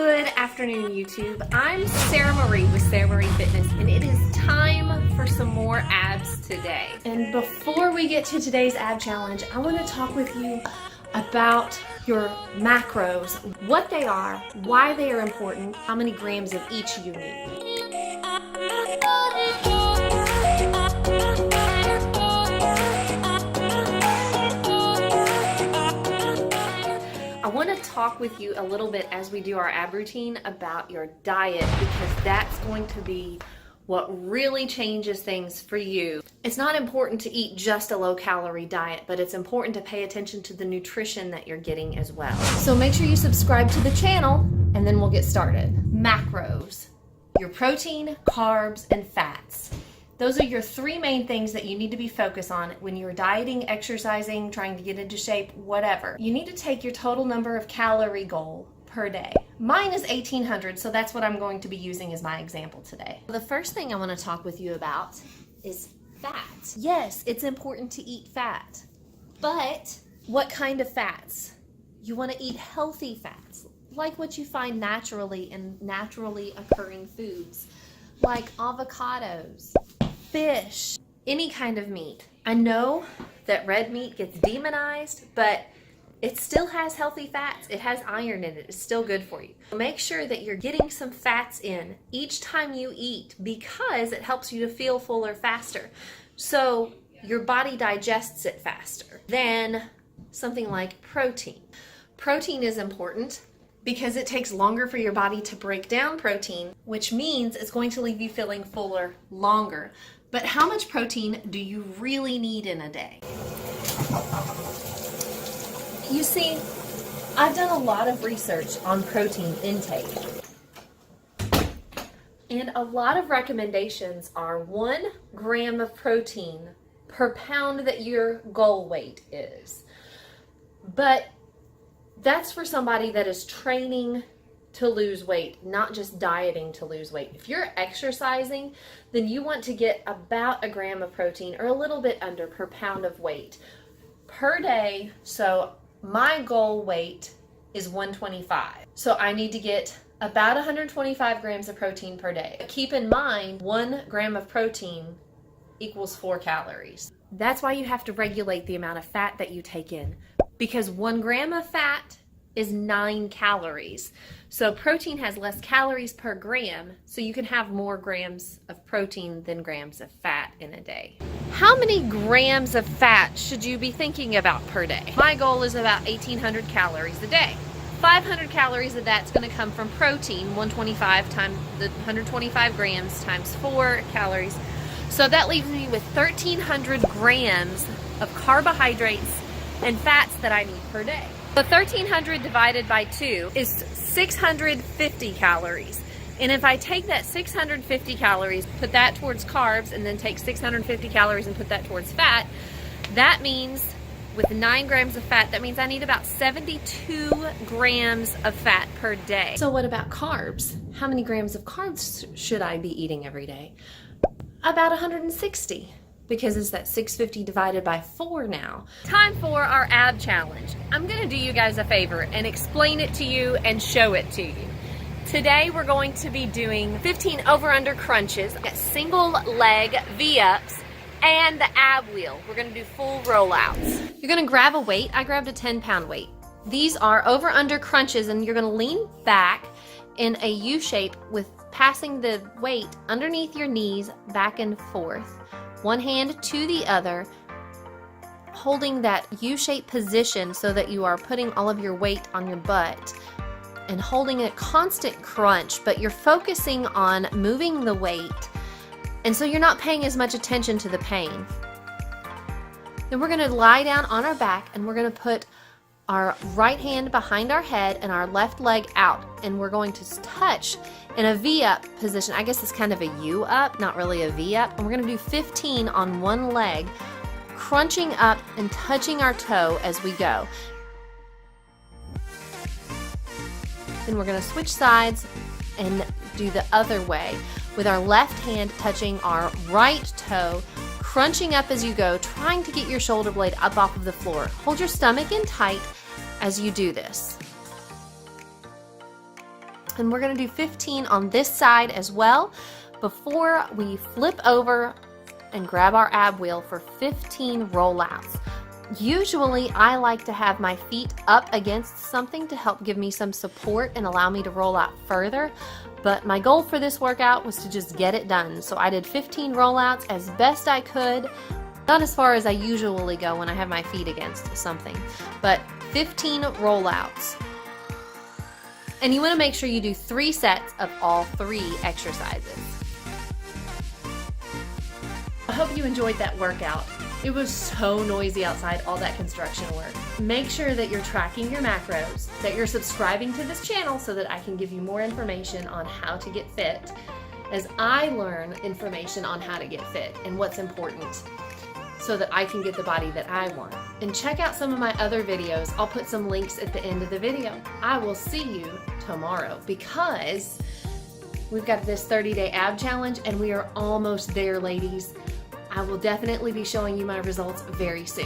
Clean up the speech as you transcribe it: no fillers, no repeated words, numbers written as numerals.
Good afternoon, YouTube. I'm Sarah Marie with Sarah Marie Fitness, and it is time for some more abs today. And before we get to today's ab challenge, I want to talk with you about your macros, what they are, why they are important, how many grams of each you need. I want to talk with you a little bit as we do our ab routine about your diet, because that's going to be what really changes things for you. It's not important to eat just a low-calorie diet, but it's important to pay attention to the nutrition that you're getting as well. So make sure you subscribe to the channel, and then we'll get started. Macros: your protein, carbs, and fats. Those are your three main things that you need to be focused on when you're dieting, exercising, trying to get into shape, whatever. You need to take your total number of calorie goal per day. Mine is 1,800, so that's what I'm going to be using as my example today. The first thing I want to talk with you about is fat. Yes, it's important to eat fat, but what kind of fats? You want to eat healthy fats, like what you find naturally in naturally occurring foods, like avocados, fish, any kind of meat. I know that red meat gets demonized, but it still has healthy fats. It has iron in it. It's still good for you. Make sure that you're getting some fats in each time you eat, because it helps you to feel fuller faster. So your body digests it faster than something like protein. Protein is important because it takes longer for your body to break down protein, which means it's going to leave you feeling fuller longer. But how much protein do you really need in a day? You see, I've done a lot of research on protein intake, and a lot of recommendations are 1 gram of protein per pound that your goal weight is. But that's for somebody that is training to lose weight, not just dieting to lose weight. If you're exercising, then you want to get about 1 gram of protein, or a little bit under, per pound of weight per day. So my goal weight is 125. So I need to get about 125 grams of protein per day. Keep in mind, 1 gram of protein equals 4 calories. That's why you have to regulate the amount of fat that you take in, because 1 gram of fat is 9 calories. So protein has less calories per gram, so you can have more grams of protein than grams of fat in a day. How many grams of fat should you be thinking about per day? My goal is about 1,800 calories a day. 500 calories of that's going to come from protein, 125 times the 125 grams times 4 calories. So that leaves me with 1,300 grams of carbohydrates and fats that I need per day. So 1,300 divided by 2 is 650 calories. And if I take that 650 calories, put that towards carbs, and then take 650 calories and put that towards fat, that means with 9 grams of fat, that means I need about 72 grams of fat per day. So what about carbs? How many grams of carbs should I be eating every day? About 160. Because it's that 650 divided by 4 now. Time for our ab challenge. I'm gonna do you guys a favor and explain it to you and show it to you. Today we're going to be doing 15 over-under crunches, single leg V-ups, and the ab wheel. We're gonna do full rollouts. You're gonna grab a weight. I grabbed a 10-pound weight. These are over-under crunches, and you're gonna lean back in a U shape with passing the weight underneath your knees back and forth. One hand to the other, holding that U-shaped position so that you are putting all of your weight on your butt and holding a constant crunch, but you're focusing on moving the weight, and so you're not paying as much attention to the pain. Then we're going to lie down on our back, and we're going to put our right hand behind our head and our left leg out, and we're going to touch in a V-up position. I guess it's kind of a U-up, not really a V-up. And we're going to do 15 on one leg, crunching up and touching our toe as we go. Then we're going to switch sides and do the other way with our left hand touching our right toe, crunching up as you go, trying to get your shoulder blade up off of the floor. Hold your stomach in tight as you do this. And we're gonna do 15 on this side as well before we flip over and grab our ab wheel for 15 rollouts. Usually I like to have my feet up against something to help give me some support and allow me to roll out further, but my goal for this workout was to just get it done. So I did 15 rollouts as best I could, not as far as I usually go when I have my feet against something, but 15 rollouts. And you want to make sure you do 3 sets of all 3 exercises. I hope you enjoyed that workout. It was so noisy outside, all that construction work. Make sure that you're tracking your macros, that you're subscribing to this channel so that I can give you more information on how to get fit, as I learn information on how to get fit and what's important so that I can get the body that I want. And check out some of my other videos. I'll put some links at the end of the video. I will see you tomorrow because we've got this 30-day ab challenge and we are almost there, ladies. I will definitely be showing you my results very soon.